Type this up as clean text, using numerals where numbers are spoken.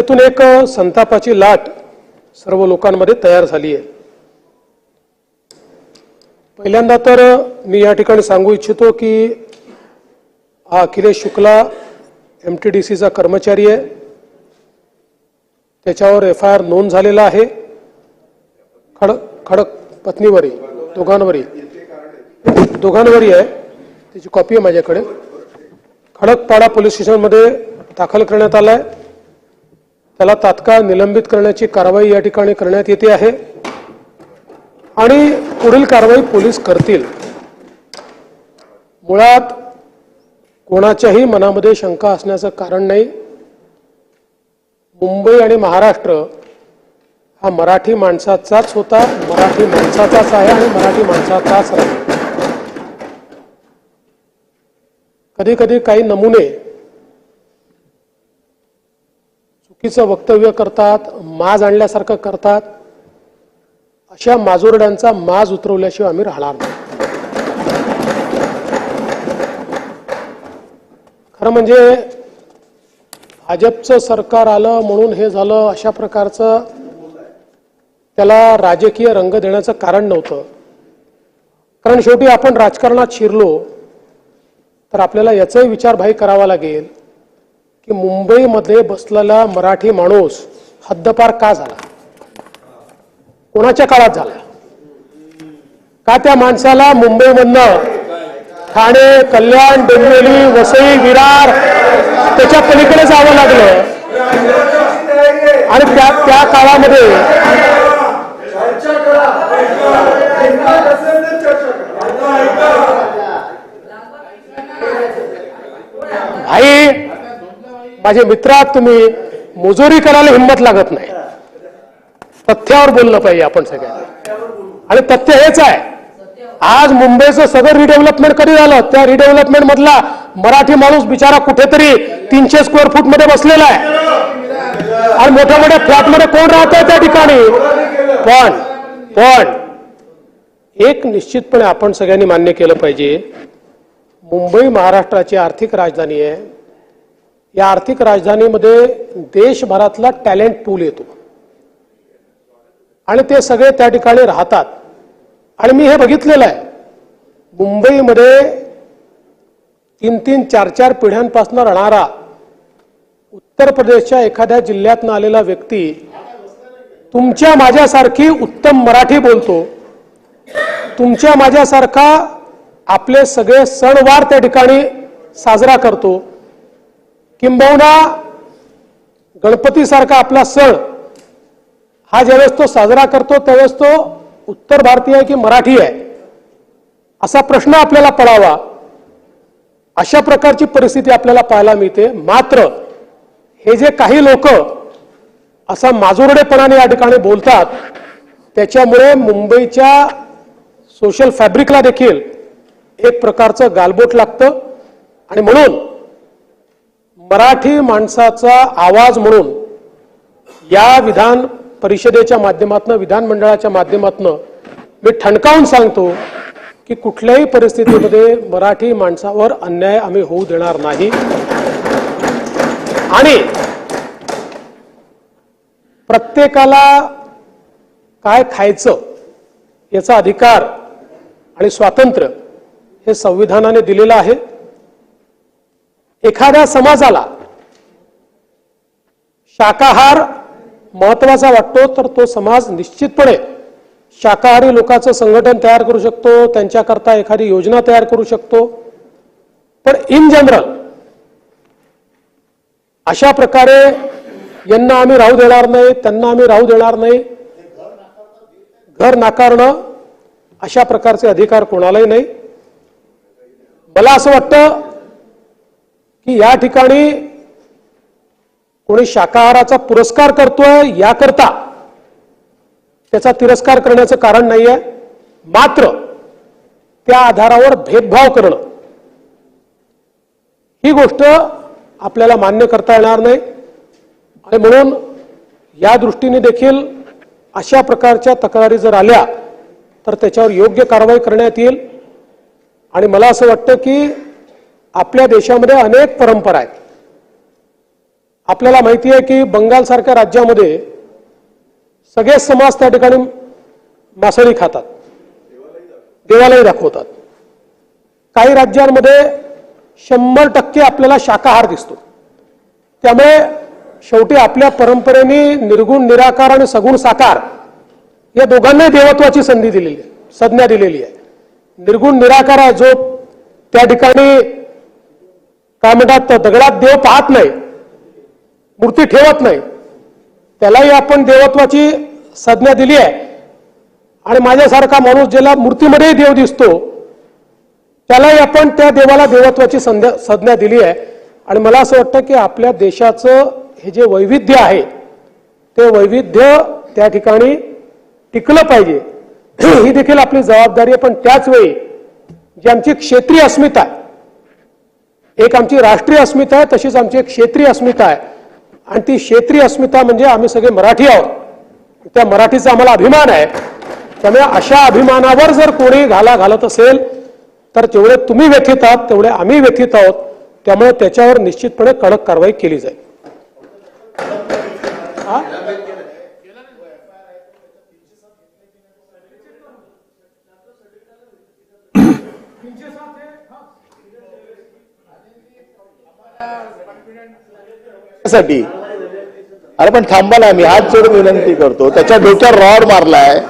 त्यातून एक संतापाची लाट सर्व लोकांमध्ये तयार झाली आहे। पहिल्यांदा तर मी या ठिकाणी सांगू इच्छितो की हा अखिलेश शुक्ला एमटीडीसीचा कर्मचारी आहे। त्याच्यावर एफआयआर नोंद झालेला आहे। खडक पत्नीवरी दोघांवरी आहे। त्याची कॉपी आहे माझ्याकडे। खडकपाडा पोलीस स्टेशनमध्ये दाखल करण्यात आलाय। त्याला तात्काळ निलंबित करण्याची कारवाई या ठिकाणी करण्यात येते आहे आणि पुढील कारवाई पोलीस करतील। मुळात कोणाच्याही मनामध्ये शंका असण्याचं कारण नाही। मुंबई आणि महाराष्ट्र हा मराठी माणसाचाच होता, मराठी माणसाचाच आहे आणि मराठी माणसाचाच राहील। कधी कधी काही नमुने चुकीचं वक्तव्य करतात, माज आणल्यासारखं करतात। अशा माजोरड्यांचा माज उतरवल्याशिवाय आम्ही राहणार नाही। खरं म्हणजे भाजपचं सरकार आलं म्हणून हे झालं अशा प्रकारचं त्याला राजकीय रंग देण्याचं कारण नव्हतं। कारण शेवटी आपण राजकारणात शिरलो तर आपल्याला याचाही विचार करावा लागेल की मुंबईमध्ये बसलेला मराठी माणूस हद्दपार का झाला, कोणाच्या काळात झाला, का त्या माणसाला मुंबईमधनं ठाणे, कल्याण, डोंबिवली, वसई, विरार त्याच्या पलीकडे जावं लागलं आणि त्या काळामध्ये भाई माझे मित्र आहात तुम्ही, मुजोरी करायला हिंमत लागत नाही। तथ्यावर बोललं पाहिजे आपण सगळ्यांनी आणि तथ्य हेच आहे। आज मुंबईचं सदर रिडेव्हलपमेंट कधी झालं? त्या रिडेव्हलपमेंट मधला मराठी माणूस बिचारा कुठेतरी 300 स्क्वेअर फूट मध्ये बसलेला आहे आणि मोठ्या मोठ्या फ्लॅटमध्ये कोण राहतंय त्या ठिकाणी। पण एक निश्चितपणे आपण सगळ्यांनी मान्य केलं पाहिजे, मुंबई महाराष्ट्राची आर्थिक राजधानी आहे। या आर्थिक राजधानीमध्ये देशभरातला टॅलेंट पूल येतो आणि ते सगळे त्या ठिकाणी राहतात। आणि मी हे बघितलेलं आहे, मुंबईमध्ये 3-3, 4-4 पिढ्यांपासून राहणारा उत्तर प्रदेशच्या एखाद्या जिल्ह्यातून आलेला व्यक्ती तुमच्या माझ्यासारखी उत्तम मराठी बोलतो, तुमच्या माझ्यासारखा आपले सगळे सणवार त्या ठिकाणी साजरा करतो, किंबहुना गणपतीसारखा आपला सण हा ज्यावेळेस तो साजरा करतो त्यावेळेस तो उत्तर भारतीय आहे की मराठी आहे असा प्रश्न आपल्याला पडावा। अशा प्रकारची परिस्थिती आपल्याला पाहायला मिळते। मात्र हे जे काही लोक असा माजोरडेपणाने या ठिकाणी बोलतात त्याच्यामुळे मुंबईच्या सोशल फॅब्रिकला देखील एक प्रकारचं गालबोट लागतं आणि म्हणून मराठी माणसाचा आवाज म्हणून या विधान परिषदेच्या माध्यमातून, विधानमंडळाच्या माध्यमातून मी ठणकावून सांगतो की कुठल्याही परिस्थितीमध्ये मराठी माणसावर अन्याय आम्ही होऊ देणार नाही आणि प्रत्येकाला काय खायचं याचा अधिकार आणि स्वातंत्र्य हे संविधानाने दिलेलं आहे। एखाद्या समाजाला शाकाहार महत्वाचा वाटतो तर तो समाज निश्चितपणे शाकाहारी लोकांचं संघटन तयार करू शकतो, त्यांच्याकरता एखादी योजना तयार करू शकतो। पण इन जनरल अशा प्रकारे यांना आम्ही राहू देणार नाही, त्यांना आम्ही राहू देणार नाही, घर नाकारणं अशा प्रकारचे अधिकार कोणालाही नाही। मला असं वाटतं की या ठिकाणी कोणी शाकाहाराचा पुरस्कार करतोय याकरता त्याचा तिरस्कार करण्याचं कारण नाहीये। मात्र त्या आधारावर भेदभाव करणं ही गोष्ट आपल्याला मान्य करता येणार नाही आणि म्हणून या दृष्टीने देखील अशा प्रकारच्या तक्रारी जर आल्या तर त्याच्यावर योग्य कारवाई करण्यात येईल। आणि मला असं वाटतं की आपल्या देशामध्ये अनेक परंपरा आहेत, आपल्याला माहिती आहे की बंगालसारख्या राज्यामध्ये सगळे समाज त्या ठिकाणी मासळी खातात, देवालाही दाखवतात. काही राज्यांमध्ये 100% आपल्याला शाकाहार दिसतो. त्यामुळे शेवटी आपल्या परंपरेने निर्गुण निराकार आणि सगुण साकार या दोघांनाही देवत्वाची संधी दिलेली आहे, संज्ञा दिलेली आहे. निर्गुण निराकार आहे जो त्या ठिकाणी काय म्हणतात दगडात देव पाहत नाही, मूर्ती ठेवत नाही, त्यालाही आपण देवत्वाची संज्ञा दिली आहे. आणि माझ्यासारखा माणूस ज्याला मूर्तीमध्ये देव दिसतो त्यालाही आपण त्या देवाला देवत्वाची संज्ञा दिली आहे. आणि मला असं वाटतं की आपल्या देशाचं हे जे वैविध्य आहे ते वैविध्य त्या ठिकाणी टिकलं पाहिजे, ही देखील आपली जबाबदारी आहे. पण त्याच वेळी जी आमची क्षेत्रीय अस्मिता आहे, एक आमची राष्ट्रीय अस्मिता आहे, तशीच आमची एक क्षेत्रीय अस्मिता आहे. आणि ती क्षेत्रीय अस्मिता म्हणजे आम्ही सगळे मराठी आहोत, त्या मराठीचा आम्हाला अभिमान आहे. त्यामुळे अशा अभिमानावर जर कोणी घाला घालत असेल तर जेवढे तुम्ही व्यथित आहात तेवढे आम्ही व्यथित आहोत. त्यामुळे त्याच्यावर निश्चितपणे कडक कारवाई केली जाईल. साठी अरे पण थांबा ना, मी हात जोडून विनंती करतो. त्याच्या डोक्यावर रॉड मारलाय.